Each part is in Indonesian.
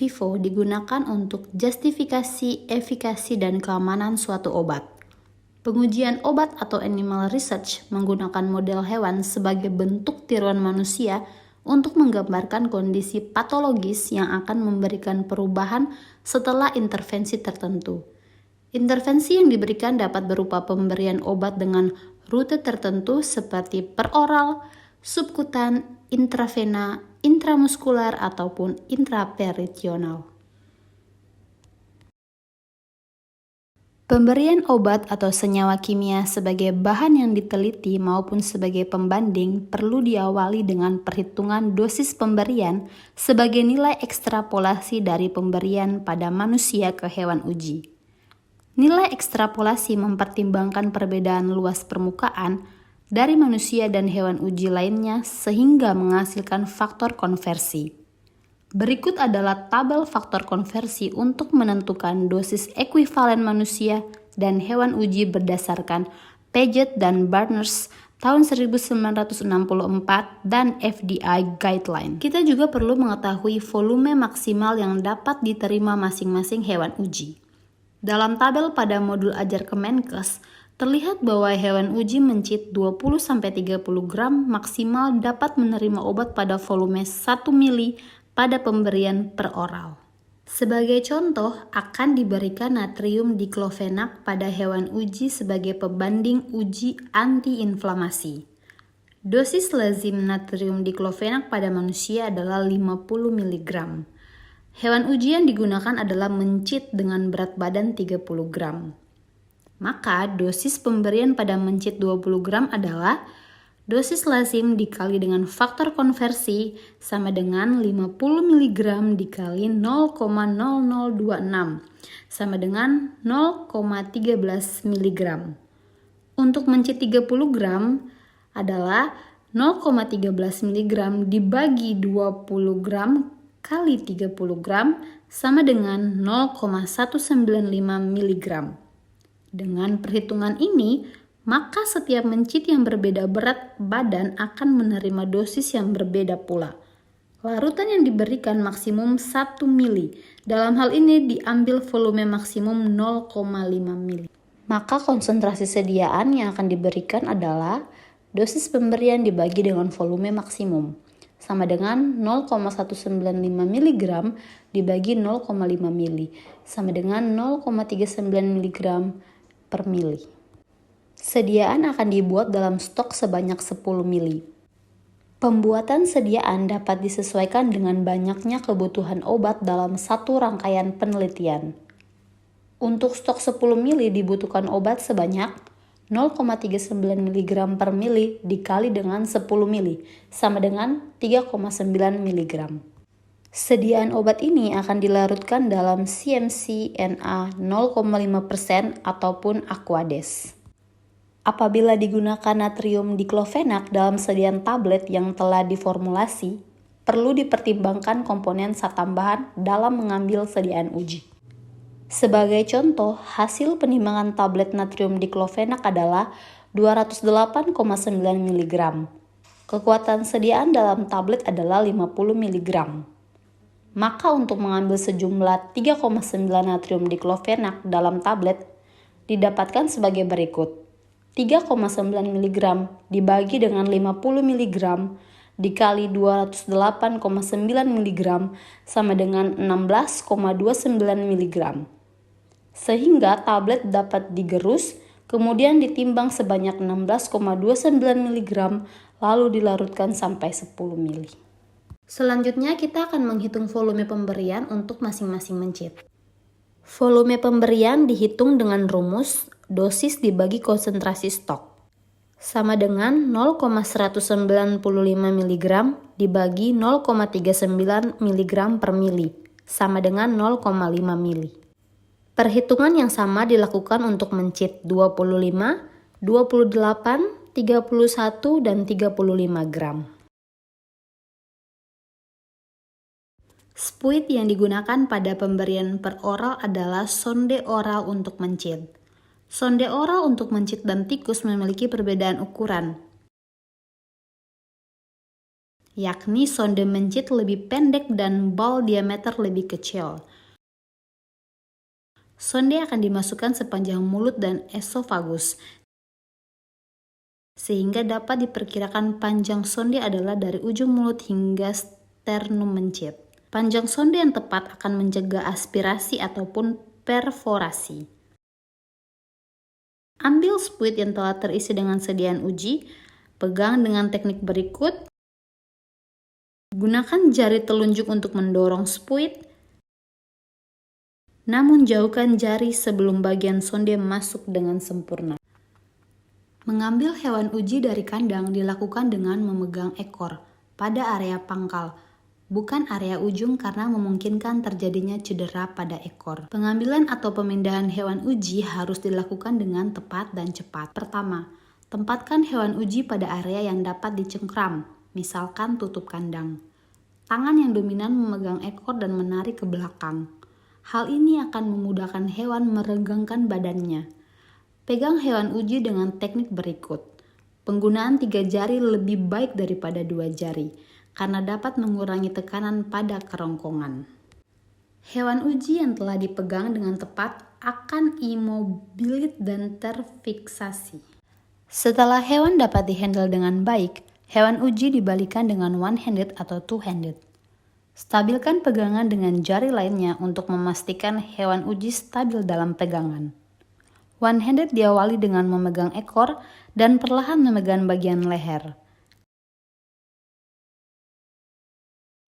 vivo digunakan untuk justifikasi, efikasi, dan keamanan suatu obat. Pengujian obat atau animal research menggunakan model hewan sebagai bentuk tiruan manusia untuk menggambarkan kondisi patologis yang akan memberikan perubahan setelah intervensi tertentu. Intervensi yang diberikan dapat berupa pemberian obat dengan rute tertentu seperti peroral, subkutan, intravena, intramuskular, ataupun intraperitoneal. Pemberian obat atau senyawa kimia sebagai bahan yang diteliti maupun sebagai pembanding perlu diawali dengan perhitungan dosis pemberian sebagai nilai ekstrapolasi dari pemberian pada manusia ke hewan uji. Nilai ekstrapolasi mempertimbangkan perbedaan luas permukaan dari manusia dan hewan uji lainnya sehingga menghasilkan faktor konversi. Berikut adalah tabel faktor konversi untuk menentukan dosis ekuivalen manusia dan hewan uji berdasarkan Paget dan Barnes tahun 1964 dan FDI Guideline. Kita juga perlu mengetahui volume maksimal yang dapat diterima masing-masing hewan uji. Dalam tabel pada modul ajar Kemenkes, terlihat bahwa hewan uji mencit 20-30 gram maksimal dapat menerima obat pada volume 1 mili pada pemberian peroral. Sebagai contoh, akan diberikan natrium diklofenak pada hewan uji sebagai pembanding uji antiinflamasi. Dosis lazim natrium diklofenak pada manusia adalah 50 mg. Hewan uji yang digunakan adalah mencit dengan berat badan 30 gram. Maka dosis pemberian pada mencit 20 gram adalah dosis lazim dikali dengan faktor konversi sama dengan 50 mg dikali 0,0026 sama dengan 0,13 mg. Untuk mencit 30 gram adalah 0,13 mg dibagi 20 gram kali 30 gram sama dengan 0,195 mg. Dengan perhitungan ini, maka setiap mencit yang berbeda berat badan akan menerima dosis yang berbeda pula. Larutan yang diberikan maksimum 1 mili. Dalam hal ini diambil volume maksimum 0,5 mili. Maka konsentrasi sediaan yang akan diberikan adalah dosis pemberian dibagi dengan volume maksimum, sama dengan 0,195 mg dibagi 0,5 mili, sama dengan 0,39 mg per mili. Sediaan akan dibuat dalam stok sebanyak 10 mili. Pembuatan sediaan dapat disesuaikan dengan banyaknya kebutuhan obat dalam satu rangkaian penelitian. Untuk stok 10 mili dibutuhkan obat sebanyak 0,39 mg per mili dikali dengan 10 mili, sama dengan 3,9 mg. Sediaan obat ini akan dilarutkan dalam CMC-NA 0,5% ataupun Aquades. Apabila digunakan natrium diklofenak dalam sediaan tablet yang telah diformulasi, perlu dipertimbangkan komponen zat tambahan dalam mengambil sediaan uji. Sebagai contoh, hasil penimbangan tablet natrium diklofenak adalah 208,9 mg. Kekuatan sediaan dalam tablet adalah 50 mg. Maka untuk mengambil sejumlah 3,9 natrium diklofenak dalam tablet didapatkan sebagai berikut. 3,9 mg dibagi dengan 50 mg dikali 208,9 mg sama dengan 16,29 mg. Sehingga tablet dapat digerus, kemudian ditimbang sebanyak 16,29 mg lalu dilarutkan sampai 10 mili. Selanjutnya kita akan menghitung volume pemberian untuk masing-masing mencit. Volume pemberian dihitung dengan rumus dosis dibagi konsentrasi stok, sama dengan 0,195 mg dibagi 0,39 mg per mili, sama dengan 0,5 mili. Perhitungan yang sama dilakukan untuk mencit 25, 28, 31, dan 35 gram. Spuit yang digunakan pada pemberian peroral adalah sonde oral untuk mencit. Sonde oral untuk mencit dan tikus memiliki perbedaan ukuran. yakni sonde mencit lebih pendek dan bal diameter lebih kecil. Sonde akan dimasukkan sepanjang mulut dan esofagus, sehingga dapat diperkirakan panjang sonde adalah dari ujung mulut hingga sternum mencit. Panjang sonde yang tepat akan mencegah aspirasi ataupun perforasi. Ambil spuit yang telah terisi dengan sediaan uji, pegang dengan teknik berikut. Gunakan jari telunjuk untuk mendorong spuit, namun jauhkan jari sebelum bagian sonde masuk dengan sempurna. Mengambil hewan uji dari kandang dilakukan dengan memegang ekor pada area pangkal, bukan area ujung karena memungkinkan terjadinya cedera pada ekor. Pengambilan atau pemindahan hewan uji harus dilakukan dengan tepat dan cepat. Pertama, tempatkan hewan uji pada area yang dapat dicengkram, misalkan tutup kandang. Tangan yang dominan memegang ekor dan menarik ke belakang. Hal ini akan memudahkan hewan meregangkan badannya. Pegang hewan uji dengan teknik berikut. Penggunaan 3 jari lebih baik daripada 2 jari, karena dapat mengurangi tekanan pada kerongkongan. Hewan uji yang telah dipegang dengan tepat akan immobilate dan terfiksasi. Setelah hewan dapat dihandle dengan baik, hewan uji dibalikan dengan one-handed atau two-handed. Stabilkan pegangan dengan jari lainnya untuk memastikan hewan uji stabil dalam pegangan. One-handed diawali dengan memegang ekor dan perlahan memegang bagian leher.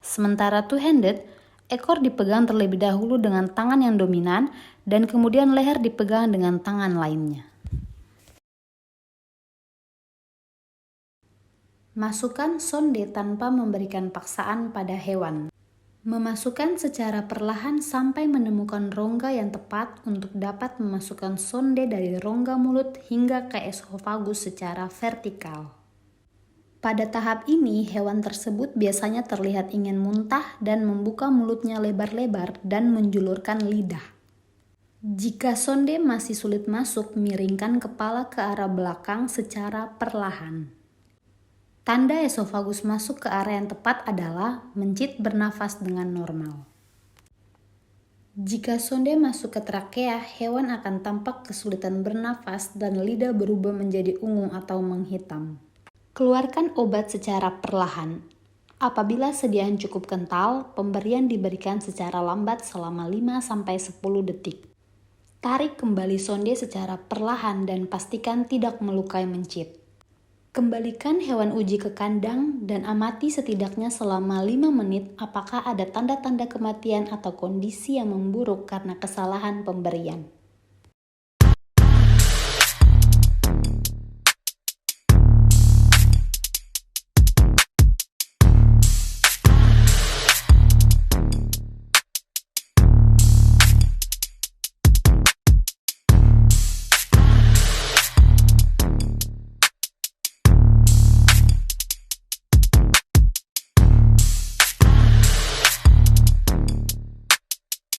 Sementara two-handed, ekor dipegang terlebih dahulu dengan tangan yang dominan dan kemudian leher dipegang dengan tangan lainnya. Masukkan sonde tanpa memberikan paksaan pada hewan. Memasukkan secara perlahan sampai menemukan rongga yang tepat untuk dapat memasukkan sonde dari rongga mulut hingga ke esofagus secara vertikal. Pada tahap ini, hewan tersebut biasanya terlihat ingin muntah dan membuka mulutnya lebar-lebar dan menjulurkan lidah. Jika sonde masih sulit masuk, miringkan kepala ke arah belakang secara perlahan. Tanda esofagus masuk ke area yang tepat adalah mencit bernafas dengan normal. Jika sonde masuk ke trakea, hewan akan tampak kesulitan bernafas dan lidah berubah menjadi ungu atau menghitam. Keluarkan obat secara perlahan. Apabila sediaan cukup kental, pemberian diberikan secara lambat selama 5-10 detik. Tarik kembali sonde secara perlahan dan pastikan tidak melukai mencit. Kembalikan hewan uji ke kandang dan amati setidaknya selama 5 menit apakah ada tanda-tanda kematian atau kondisi yang memburuk karena kesalahan pemberian.